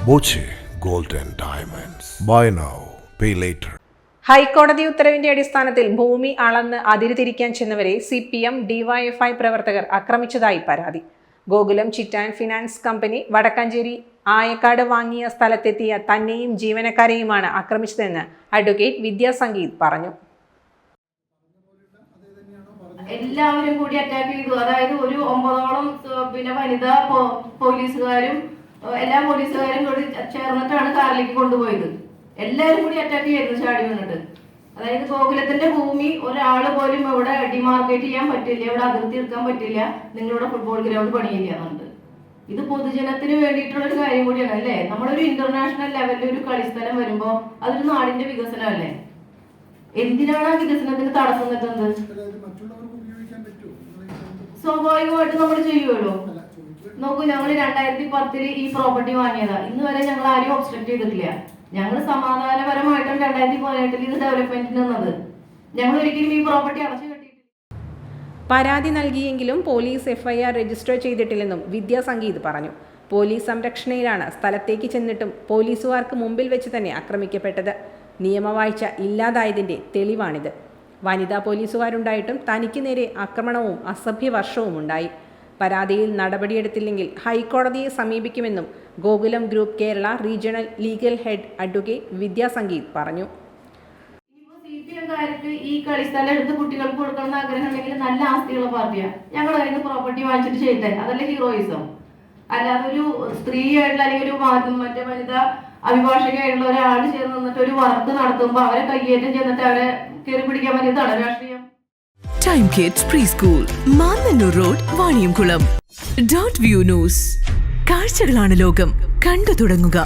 Boche gold and diamonds. Buy now, pay later. ഹൈക്കോടതി ഉത്തരവിന്റെ അടിസ്ഥാനത്തിൽ ഭൂമി അളന്ന് അതിരുതിരിക്കാൻ ചെന്നവരെ CPM DYFI പ്രവർത്തകർ ആക്രമിച്ചതായി പരാതി. Gokulam chit and finance company Vadakkanchery Ayakkad വാങ്ങിയ സ്ഥലത്തെത്തിയ തന്നെയും ജീവനക്കാരെയുമാണ് ആക്രമിച്ചതെന്ന് അഡ്വക്കേറ്റ് വിദ്യാ സംഗീത് പറഞ്ഞു. എല്ലാവരും കൂടി അറ്റാക്ക് ചെയ്തു. അതായത് ഒരു 9ഓളം വനിതാ പോലീസുകാരും എല്ലാ പോലീസുകാരും കൂടി ചേർന്നിട്ടാണ് കാറിലേക്ക് കൊണ്ടുപോയത്. എല്ലാവരും കൂടി അറ്റാക്ക് ചെയ്തിരുന്നു ചാടി വന്നിട്ട്. അതായത് ഗോകുലത്തിന്റെ ഭൂമി ഒരാള് പോലും ഇവിടെ ഡിമാർക്കേറ്റ് ചെയ്യാൻ പറ്റില്ല, ഇവിടെ അതിർത്തി എടുക്കാൻ പറ്റില്ല, നിങ്ങളുടെ ഫുട്ബോൾ ഗ്രൗണ്ട് പണിയില്ല എന്നുണ്ട്. ഇത് പൊതുജനത്തിന് വേണ്ടിയിട്ടുള്ള ഒരു കാര്യം കൂടിയാണ് അല്ലേ. നമ്മളൊരു ഇന്റർനാഷണൽ ലെവലിൽ ഒരു കളിസ്ഥലം വരുമ്പോ അതൊരു നാടിന്റെ വികസനമല്ലേ. എന്തിനാണ് ആ വികസനത്തിന് തടസ്സം നിൽക്കുന്നത്? സ്വാഭാവികമായിട്ട് നമ്മൾ ചെയ്യുമല്ലോ. നോക്കൂ, ഞങ്ങൾ 2010 ഈ പ്രോപ്പർട്ടി വാങ്ങിയതാ. ഇന്ന് വരെ ഞങ്ങൾ ആരും ഒബ്സ്ട്രക്ട് ചെയ്തിട്ടില്ല. ഞങ്ങൾ സമാധാനപരമായിട്ടാണ് 2018 ഇത് ഡെവലപ്മെന്റിന് നിന്നത്. ഞങ്ങൾ ഒരിക്കലും ഈ പ്രോപ്പർട്ടി അടച്ചു കെട്ടിയിട്ടില്ല. പരാതി നൽകിയെങ്കിലും പോലീസ് FIR രജിസ്റ്റർ ചെയ്തിട്ടില്ലെന്നും വിദ്യാ സംഗീത് പറഞ്ഞു. പോലീസ് സംരക്ഷണയിലാണ് സ്ഥലത്തേക്ക് ചെന്നിട്ടും പോലീസുകാർക്ക് മുമ്പിൽ വെച്ച് തന്നെ ആക്രമിക്കപ്പെട്ടത്. നിയമവാഴ്ച ഇല്ലാതായതിന്റെ തെളിവാണിത്. വനിതാ പോലീസുകാരുണ്ടായിട്ടും തനിക്ക് നേരെ ആക്രമണവും അസഭ്യവർഷവും ഉണ്ടായി. പരാതിയിൽ നടപടിയെടുത്തില്ലെങ്കിൽ ഹൈക്കോടതിയെ സമീപിക്കുമെന്നും Gokulam group Kerala regional legal head advocate Vidya Sangeeth പറഞ്ഞു. CPMകാർക്ക് ഈ കളിസ്ഥലം എടുത്ത് കുട്ടികൾക്ക് കൊടുക്കണമെന്ന് ആഗ്രഹം ഉണ്ടെങ്കിൽ നല്ല ആസ്തിയുള്ള പാർട്ടിയാണ്. ഞങ്ങൾ കയ്യിൽ നിന്ന് പ്രോപ്പർട്ടി വാങ്ങിച്ചിട്ട് ചെയ്തേ, അതല്ലേ ഹീറോയിസം. അല്ലാതെ ഒരു സ്ത്രീയായിട്ടുള്ള അല്ലെങ്കിൽ ഒരു മറ്റേ വനിതാ അഭിഭാഷകയായിട്ടുള്ള ഒരാൾ ചേർന്ന് നിന്നിട്ട് ഒരു വർക്ക് നടത്തുമ്പോൾ അവരെ കയ്യേറ്റം ചെന്നിട്ട് അവരെ കയറി പിടിക്കാൻ പറ്റിയതാണ് രാഷ്ട്രീയം. Time kids pre school, Mannannur road, Vaniyamkulam. .view news. കാഴ്ചകളാണ് ലോകം, കണ്ടു തുടങ്ങുക.